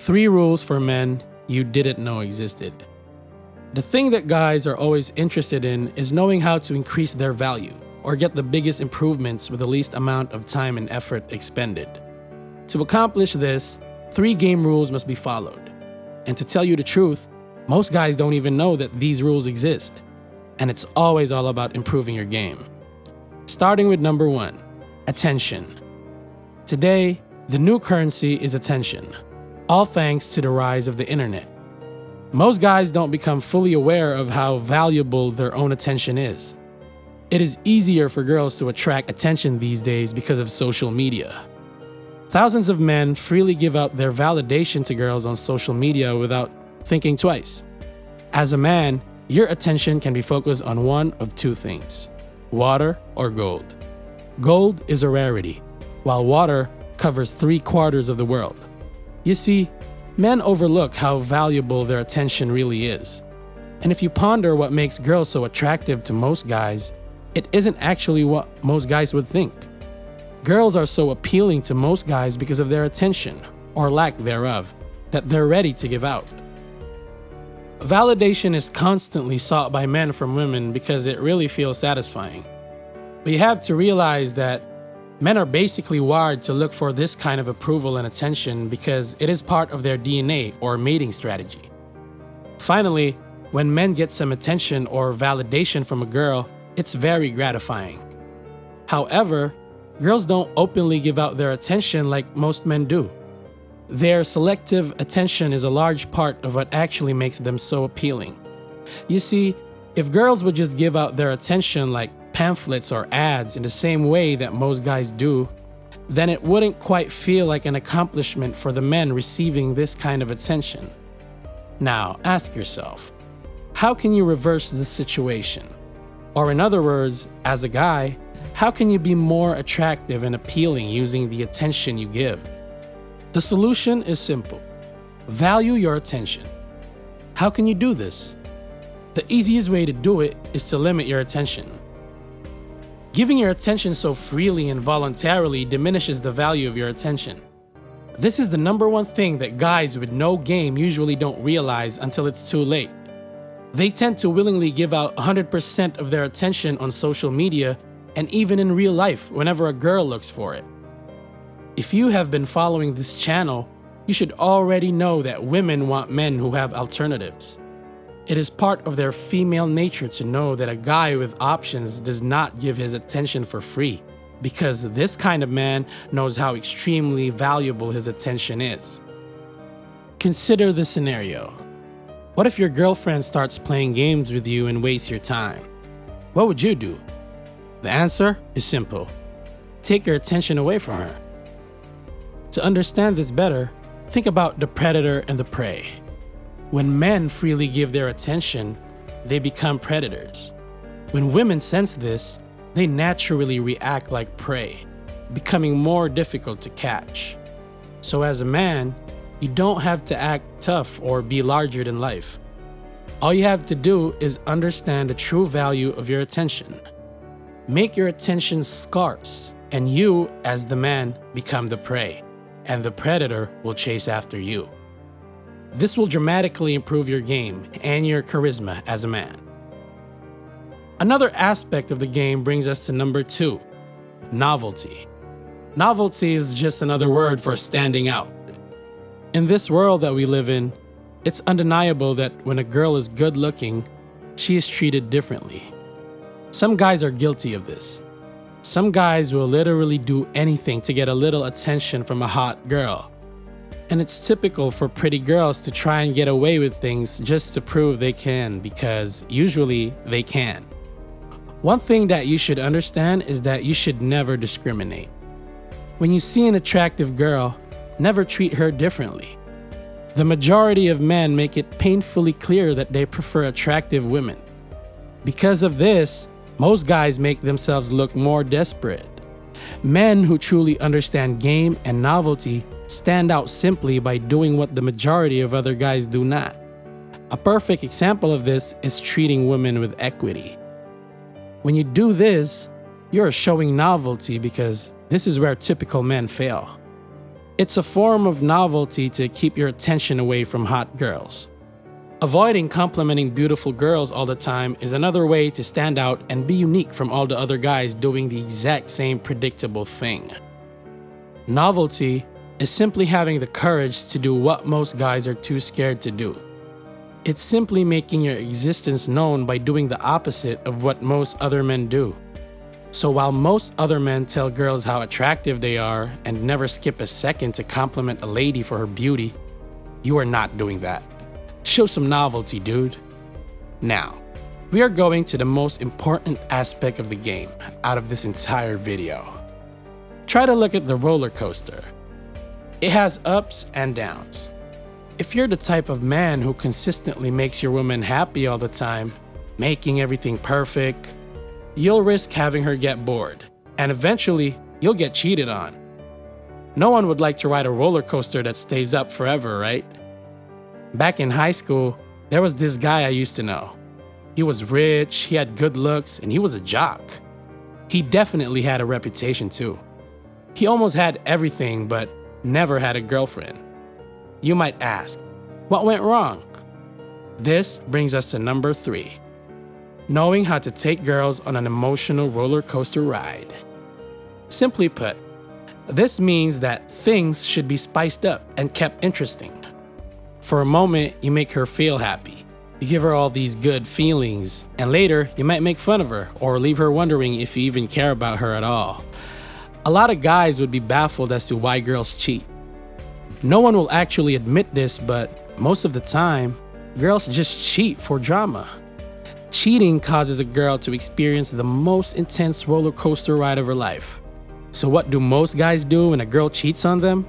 3 rules for men you didn't know existed. The thing that guys are always interested in is knowing how to increase their value or get the biggest improvements with the least amount of time and effort expended. To accomplish this, 3 game rules must be followed. And to tell you the truth, most guys don't even know that these rules exist. And it's always all about improving your game. Starting with number 1, attention. Today, the new currency is attention, all thanks to the rise of the internet. Most guys don't become fully aware of how valuable their own attention is. It is easier for girls to attract attention these days because of social media. Thousands of men freely give out their validation to girls on social media without thinking twice. As a man, your attention can be focused on one of 2 things: water or gold. Gold is a rarity, while water covers 3/4 of the world. You see, men overlook how valuable their attention really is. And if you ponder what makes girls so attractive to most guys, it isn't actually what most guys would think. Girls are so appealing to most guys because of their attention, or lack thereof, that they're ready to give out. Validation is constantly sought by men from women because it really feels satisfying. But you have to realize that men are basically wired to look for this kind of approval and attention because it is part of their DNA or mating strategy. Finally, when men get some attention or validation from a girl, it's very gratifying. However, girls don't openly give out their attention like most men do. Their selective attention is a large part of what actually makes them so appealing. You see, if girls would just give out their attention like pamphlets or ads in the same way that most guys do, then it wouldn't quite feel like an accomplishment for the men receiving this kind of attention. Now, ask yourself, how can you reverse this situation? Or in other words, as a guy, how can you be more attractive and appealing using the attention you give? The solution is simple. Value your attention. How can you do this? The easiest way to do it is to limit your attention. Giving your attention so freely and voluntarily diminishes the value of your attention. This is the number 1 thing that guys with no game usually don't realize until it's too late. They tend to willingly give out 100% of their attention on social media and even in real life whenever a girl looks for it. If you have been following this channel, you should already know that women want men who have alternatives. It is part of their female nature to know that a guy with options does not give his attention for free, because this kind of man knows how extremely valuable his attention is. Consider this scenario. What if your girlfriend starts playing games with you and wastes your time? What would you do? The answer is simple. Take your attention away from her. To understand this better, think about the predator and the prey. When men freely give their attention, they become predators. When women sense this, they naturally react like prey, becoming more difficult to catch. So as a man, you don't have to act tough or be larger than life. All you have to do is understand the true value of your attention. Make your attention scarce, and you, as the man, become the prey, and the predator will chase after you. This will dramatically improve your game and your charisma as a man. Another aspect of the game brings us to number 2, novelty. Novelty is just another word for standing out. In this world that we live in, it's undeniable that when a girl is good looking, she is treated differently. Some guys are guilty of this. Some guys will literally do anything to get a little attention from a hot girl. And it's typical for pretty girls to try and get away with things just to prove they can, because usually they can. One thing that you should understand is that you should never discriminate. When you see an attractive girl, never treat her differently. The majority of men make it painfully clear that they prefer attractive women. Because of this, most guys make themselves look more desperate. Men who truly understand game and novelty stand out simply by doing what the majority of other guys do not. A perfect example of this is treating women with equity. When you do this, you're showing novelty because this is where typical men fail. It's a form of novelty to keep your attention away from hot girls. Avoiding complimenting beautiful girls all the time is another way to stand out and be unique from all the other guys doing the exact same predictable thing. Novelty is simply having the courage to do what most guys are too scared to do. It's simply making your existence known by doing the opposite of what most other men do. So while most other men tell girls how attractive they are and never skip a second to compliment a lady for her beauty, you are not doing that. Show some novelty, dude. Now, we are going to the most important aspect of the game out of this entire video. Try to look at the roller coaster. It has ups and downs. If you're the type of man who consistently makes your woman happy all the time, making everything perfect, you'll risk having her get bored, and eventually you'll get cheated on. No one would like to ride a roller coaster that stays up forever, right? Back in high school, there was this guy I used to know. He was rich, he had good looks, and he was a jock. He definitely had a reputation too. He almost had everything, but never had a girlfriend. You might ask, what went wrong? This brings us to number 3. Knowing how to take girls on an emotional roller coaster ride. Simply put, this means that things should be spiced up and kept interesting. For a moment, you make her feel happy. You give her all these good feelings, and later you might make fun of her or leave her wondering if you even care about her at all. A lot of guys would be baffled as to why girls cheat. No one will actually admit this, but most of the time, girls just cheat for drama. Cheating causes a girl to experience the most intense roller coaster ride of her life. So what do most guys do when a girl cheats on them?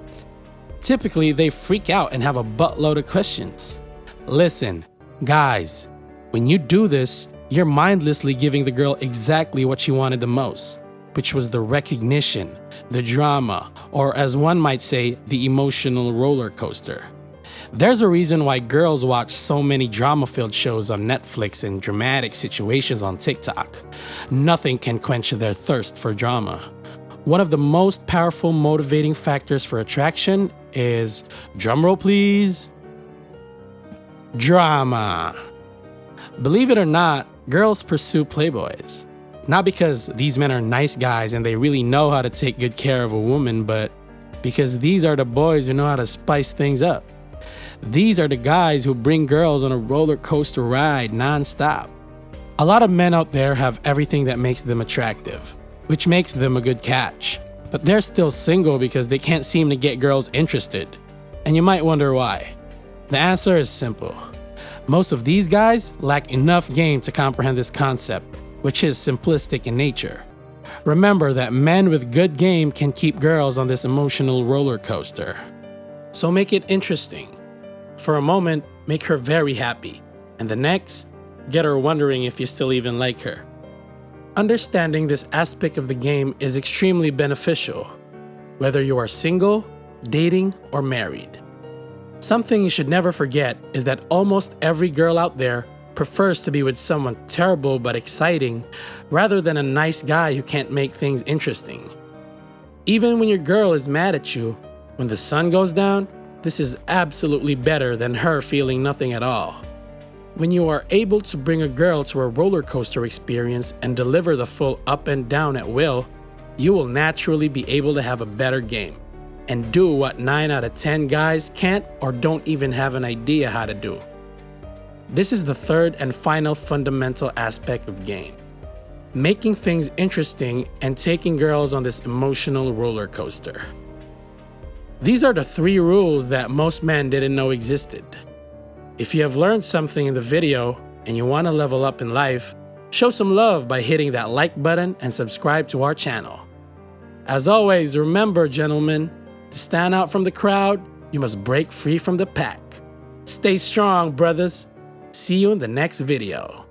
Typically, they freak out and have a buttload of questions. Listen, guys, when you do this, you're mindlessly giving the girl exactly what she wanted the most, which was the recognition, the drama, or as one might say, the emotional roller coaster. There's a reason why girls watch so many drama-filled shows on Netflix and dramatic situations on TikTok. Nothing can quench their thirst for drama. One of the most powerful motivating factors for attraction is, drumroll please, drama. Believe it or not, girls pursue playboys. Not because these men are nice guys and they really know how to take good care of a woman, but because these are the boys who know how to spice things up. These are the guys who bring girls on a roller coaster ride non-stop. A lot of men out there have everything that makes them attractive, which makes them a good catch. But they're still single because they can't seem to get girls interested. And you might wonder why. The answer is simple. Most of these guys lack enough game to comprehend this concept, which is simplistic in nature. Remember that men with good game can keep girls on this emotional roller coaster. So make it interesting. For a moment, make her very happy, and the next, get her wondering if you still even like her. Understanding this aspect of the game is extremely beneficial, whether you are single, dating, or married. Something you should never forget is that almost every girl out there prefers to be with someone terrible but exciting rather than a nice guy who can't make things interesting. Even when your girl is mad at you, when the sun goes down, this is absolutely better than her feeling nothing at all. When you are able to bring a girl to a roller coaster experience and deliver the full up and down at will, you will naturally be able to have a better game and do what 9 out of 10 guys can't or don't even have an idea how to do. This is the third and final fundamental aspect of game: making things interesting and taking girls on this emotional roller coaster. These are the 3 rules that most men didn't know existed. If you have learned something in the video and you want to level up in life, show some love by hitting that like button and subscribe to our channel. As always, remember, gentlemen, to stand out from the crowd, you must break free from the pack. Stay strong, brothers. See you in the next video.